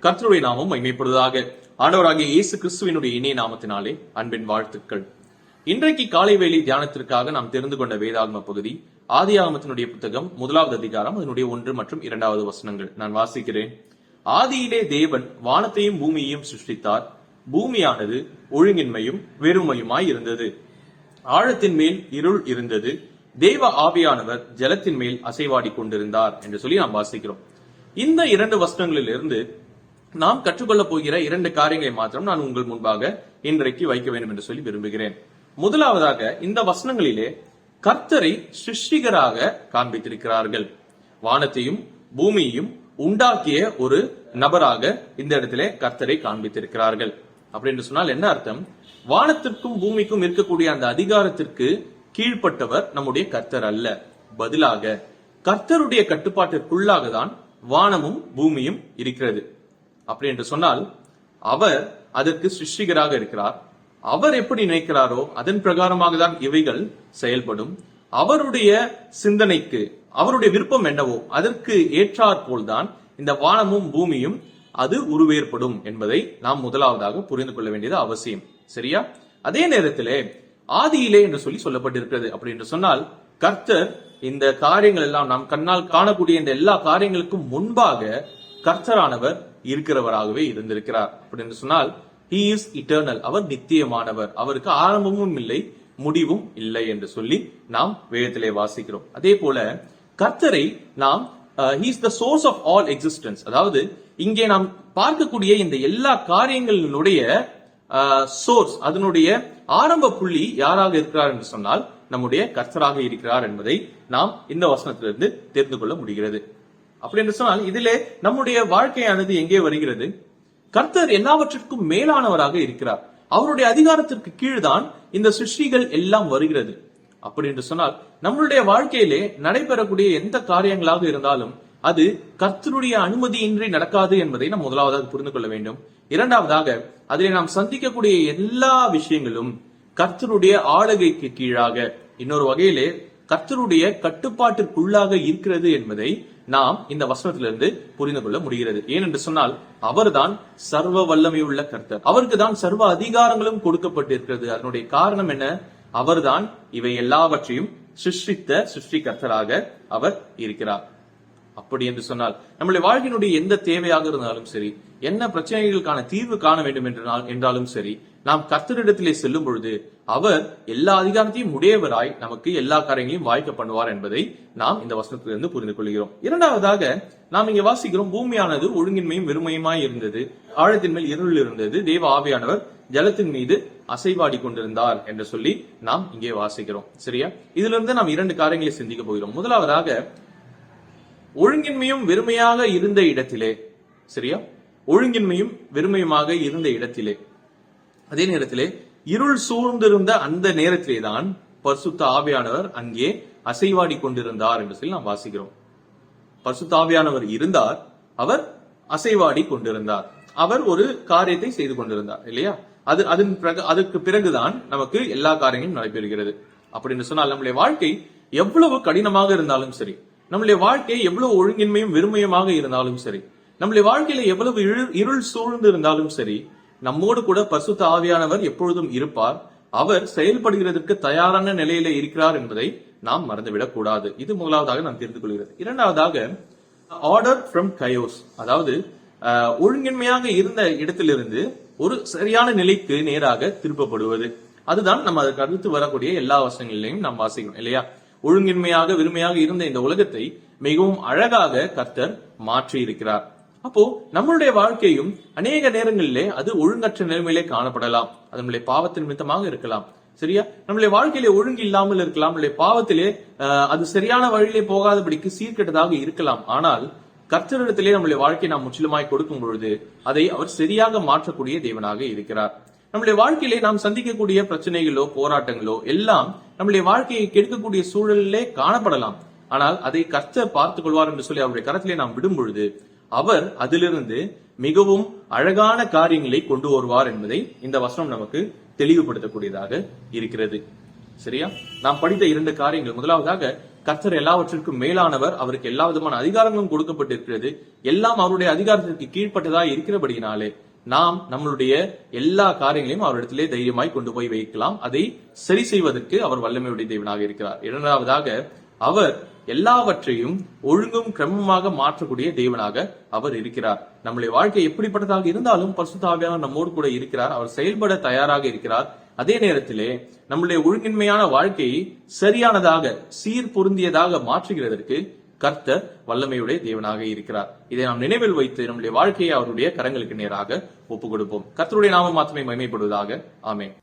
கர்த்தருடைய நாமம் மகிமைப்படுவதாக. ஆண்டவராகிய இயேசு கிறிஸ்துவினுடைய இனிய நாமத்தினாலே அன்பின் வாழ்த்துக்கள். இன்றைக்கு காலை வேளை தியானத்திற்காக நாம் தெரிந்து கொண்ட வேதாகம பகுதி ஆதியாகமத்தினுடைய புத்தகம் 1வது அதிகாரம் அதனுடைய 1 மற்றும் 2வது வசனங்கள். நான் வாசிக்கிறேன். ஆதியிலே தேவன் வானத்தையும் பூமியையும் சிருஷ்டித்தார். பூமியானது ஒழுங்கின்மையும் வெறுமையுமாய் இருந்தது. ஆழத்தின் மேல் இருள் இருந்தது. தேவ ஆவியானவர் ஜலத்தின் மேல் அசைவாடி கொண்டிருந்தார் என்று சொல்லி நாம் வாசிக்கிறோம். இந்த 2 வசனங்களிலிருந்து நாம் கற்றுக்கொள்ள போகிற 2 காரியங்களை மாத்திரம் நான் உங்கள் முன்பாக இன்றைக்கு வைக்க வேண்டும் என்று சொல்லி விரும்புகிறேன். முதலாவதாக, இந்த வசனங்களிலே கர்த்தரை சிருஷ்டிகராக காண்பித்திருக்கிறார்கள். வானத்தையும் பூமியையும் உண்டாக்கிய ஒரு நபராக இந்த இடத்திலே கர்த்தரை காண்பித்திருக்கிறார்கள். அப்படி என்று சொன்னால் என்ன அர்த்தம்? வானத்திற்கும் பூமிக்கும் இருக்கக்கூடிய அந்த அதிகாரத்திற்கு கீழ்ப்பட்டவர் நம்முடைய கர்த்தர் அல்ல. பதிலாக கர்த்தருடைய கட்டுப்பாட்டிற்குள்ளாக தான் வானமும் பூமியும் இருக்கிறது. அப்படி என்று சொன்னால் அவர் அதற்கு சிருஷ்டிகராக இருக்கிறார். அவர் எப்படி நினைக்கிறாரோ அதன் பிரகாரமாக தான் இவைகள் செயல்படும். அவருடைய சிந்தனைக்கு, அவருடைய விருப்பம் என்னவோ அதற்கு ஏற்றாற் போல்தான் இந்த வானமும் பூமியும் அது உருவேற்படும் என்பதை நாம் முதலாவதாக புரிந்து கொள்ள வேண்டியது அவசியம். சரியா? அதே நேரத்திலே ஆதியிலே என்று சொல்லி சொல்லப்பட்டிருக்கிறது. அப்படி என்று சொன்னால் கர்த்தர் இந்த காரியங்கள் எல்லாம் நாம் கண்ணால் காணக்கூடிய இந்த எல்லா காரியங்களுக்கும் முன்பாக கர்த்தரானவர் இருக்கிறவராகவே இருந்திருக்கிறார். அப்படி என்று சொன்னால் he is eternal, அவர் நித்தியமானவர், அவருக்கு ஆரம்பமும் இல்லை முடிவும் இல்லை என்று சொல்லி நாம் வேதத்திலே வாசிக்கிறோம். அதே போல கர்த்தரை நாம் he is the source of all existence, அதாவது இங்கே நாம் பார்க்கக்கூடிய இந்த எல்லா காரியங்களினுடைய சோர்ஸ், அதனுடைய ஆரம்ப புள்ளி யாராக இருக்கிறார் என்று சொன்னால் நம்முடைய கர்த்தராக இருக்கிறார் என்பதை நாம் இந்த வசனத்திலிருந்து தெரிந்து கொள்ள முடிகிறது. அப்படி என்று சொன்னால் இதிலே நம்முடைய வாழ்க்கையானது எங்கே வருகிறது? கர்த்தர் எல்லாவற்றிற்கும் மேலானவராக இருக்கிறார். அவருடைய அதிகாரத்திற்கு கீழ்தான் இந்த சிருஷ்டிகள் எல்லாம் வருகிறது. அப்படி என்று சொன்னால் நம்மளுடைய வாழ்க்கையிலே நடைபெறக்கூடிய எந்த காரியங்களாக இருந்தாலும் அது கர்த்தருடைய அனுமதியின்றி நடக்காது என்பதை நாம் முதலாவதாக புரிந்து கொள்ள வேண்டும். இரண்டாவதாக, அதிலே நாம் சந்திக்கக்கூடிய எல்லா விஷயங்களும் கர்த்தருடைய ஆளுகைக்கு கீழாக, இன்னொரு வகையிலே கர்த்தருடைய கட்டுப்பாட்டிற்குள்ளாக இருக்கிறது என்பதை நாம் இந்த வசனத்திலிருந்து புரிந்து கொள்ள முடிகிறது. ஏனென்று சொன்னால் அவர்தான் சர்வ வல்லமையுள்ள கர்த்தர். அவருக்கு தான் சர்வ அதிகாரங்களும் கொடுக்கப்பட்டிருக்கிறது. அதனுடைய காரணம் என்ன? அவர்தான் இவை எல்லாவற்றையும் சிருஷ்டிகர்த்தராக அவர் இருக்கிறார். அப்படி என்று சொன்னால் நம்முடைய வாழ்க்கையினுடைய எந்த தேவையாக இருந்தாலும் சரி, என்ன பிரச்சனைகளுக்கான தீர்வு காண வேண்டும் என்றாலும் சரி, நாம் கர்த்தரிடத்திலே செல்லும் பொழுது அவர் எல்லா அதிகாரத்தையும் உடையவராய் நமக்கு எல்லா காரியங்களையும் வாய்க்க பண்ணுவார் என்பதை நாம் இந்த வசனத்திலிருந்து புரிந்து கொள்கிறோம். இரண்டாவதாக, நாம் இங்கே வாசிக்கிறோம், பூமியானது ஒழுங்கின்மையும் வெறுமையுமாய் இருந்தது. ஆழத்தின் மேல் இருள் இருந்தது. தேவ ஆவியானவர் ஜலத்தின் மீது அசைவாடி கொண்டிருந்தார் என்று சொல்லி நாம் இங்கே வாசிக்கிறோம். சரியா? இதிலிருந்து நாம் 2 காரியங்களை சிந்திக்க போகிறோம். முதலாவதாக, ஒழுங்கின்மையும் வெறுமையாக இருந்த இடத்திலே, சரியா, ஒழுங்கின்மையும் வெறுமையுமாக இருந்த இடத்திலே, அதே நேரத்திலே இருள் சூழ்ந்திருந்த அந்த நேரத்திலே தான் பரிசுத்த ஆவியானவர் அங்கே அசைவாடி கொண்டிருந்தார் என்று சொல்லி நாம் வாசிக்கிறோம். பரிசுத்த ஆவியானவர் இருந்தார், அவர் அசைவாடி கொண்டிருந்தார், அவர் ஒரு காரியத்தை செய்து கொண்டிருந்தார், இல்லையா? அதற்கு பிறகுதான் நமக்கு எல்லா காரியங்களும் நடைபெறுகிறது. அப்படின்னு சொன்னால் நம்முடைய வாழ்க்கை எவ்வளவு கடினமாக இருந்தாலும் சரி, நம்முடைய வாழ்க்கை எவ்வளவு ஒழுங்கின்மையும் வெறுமையுமாக இருந்தாலும் சரி, நம்முடைய வாழ்க்கையில எவ்வளவு இருள் சூழ்ந்து இருந்தாலும் சரி, நம்மோடு கூட பரிசுத்த ஆவியானவர் எப்பொழுதும் இருப்பார். அவர் செயல்படுகிறதற்கு தயாரான நிலையில இருக்கிறார் என்பதை நாம் மறந்துவிடக் கூடாது. இது முதலாவதாக நாம் தெரிந்து கொள்கிறது. இரண்டாவதாக, ஆர்டர் ஃப்ரம் கயோஸ், அதாவது ஒழுங்கின்மையாக இருந்த இடத்திலிருந்து ஒரு சரியான நிலைக்கு நேராக திருப்பப்படுவது. அதுதான் நம்ம அதற்கு அடுத்து வரக்கூடிய எல்லா வசனங்களிலையும் நாம் வாசிக்கிறோம், இல்லையா? ஒழுங்கின்மையாக வெறுமையாக இருந்த இந்த உலகத்தை மிகவும் அழகாக கர்த்தர் மாற்றி இருக்கிறார். அப்போ நம்மளுடைய வாழ்க்கையும் அநேக நேரங்களிலே அது ஒழுங்கற்ற நிலைமையிலே காணப்படலாம். அது நம்முடைய பாவத்தின் நிமித்தமாக இருக்கலாம். சரியா? நம்முடைய வாழ்க்கையிலே ஒழுங்கு இல்லாமல் இருக்கலாம். நம்முடைய பாவத்திலே அது சரியான வழியிலே போகாதபடிக்கு சீர்கெட்டதாக இருக்கலாம். ஆனால் கர்த்தரிடத்திலே நம்முடைய வாழ்க்கையை நாம் முற்றிலுமாய் கொடுக்கும் பொழுது அதை அவர் சரியாக மாற்றக்கூடிய தேவனாக இருக்கிறார். நம்முடைய வாழ்க்கையிலே நாம் சந்திக்கக்கூடிய பிரச்சனைகளோ போராட்டங்களோ எல்லாம் நம்முடைய வாழ்க்கையை கெடுக்கக்கூடிய சூழலிலே காணப்படலாம். ஆனால் அதை கர்த்தர் பார்த்துக் கொள்வார் என்று சொல்லி அவருடைய கரத்திலே நாம் விடும் பொழுது அவர் அதிலிருந்து மிகவும் அழகான காரியங்களை கொண்டு வருவார் என்பதை இந்த வசனம் நமக்கு தெளிவுபடுத்தக்கூடியதாக இருக்கிறது. சரியா? நாம் படித்த 2 காரியங்கள். முதலாவதாக, கர்த்தர் எல்லாவற்றிற்கும் மேலானவர், அவருக்கு எல்லா விதமான அதிகாரங்களும் கொடுக்கப்பட்டிருக்கிறது, எல்லாம் அவருடைய அதிகாரத்திற்கு கீழ்ப்பட்டதாக இருக்கிறபடியினாலே நாம் நம்மளுடைய எல்லா காரியங்களையும் அவரிடத்திலே தைரியமாய் கொண்டு போய் வைக்கலாம். அதை சரி செய்வதற்கு அவர் வல்லமையுடைய தேவனாக இருக்கிறார். இரண்டாவதாக, அவர் எல்லாவற்றையும் ஒழுங்கும் கிரமமாக மாற்றக்கூடிய தேவனாக அவர் இருக்கிறார். நம்முடைய வாழ்க்கை எப்படிப்பட்டதாக இருந்தாலும் பரிசுத்த ஆவியானவர் நம்மோடு கூட இருக்கிறார். அவர் செயல்பட தயாராக இருக்கிறார். அதே நேரத்திலே நம்முடைய ஒழுங்கின்மையான வாழ்க்கையை சரியானதாக, சீர் பொருந்தியதாக மாற்றுகிறதற்கு கர்த்தர் வல்லமையுடைய தேவனாக இருக்கிறார். இதை நாம் நினைவில் வைத்து நம்முடைய வாழ்க்கையை அவருடைய கரங்களுக்கு நேராக ஒப்புக் கொடுப்போம். கர்த்தருடைய நாமம் மாத்திரமே மகிமைப்படுவதாக. ஆமென்.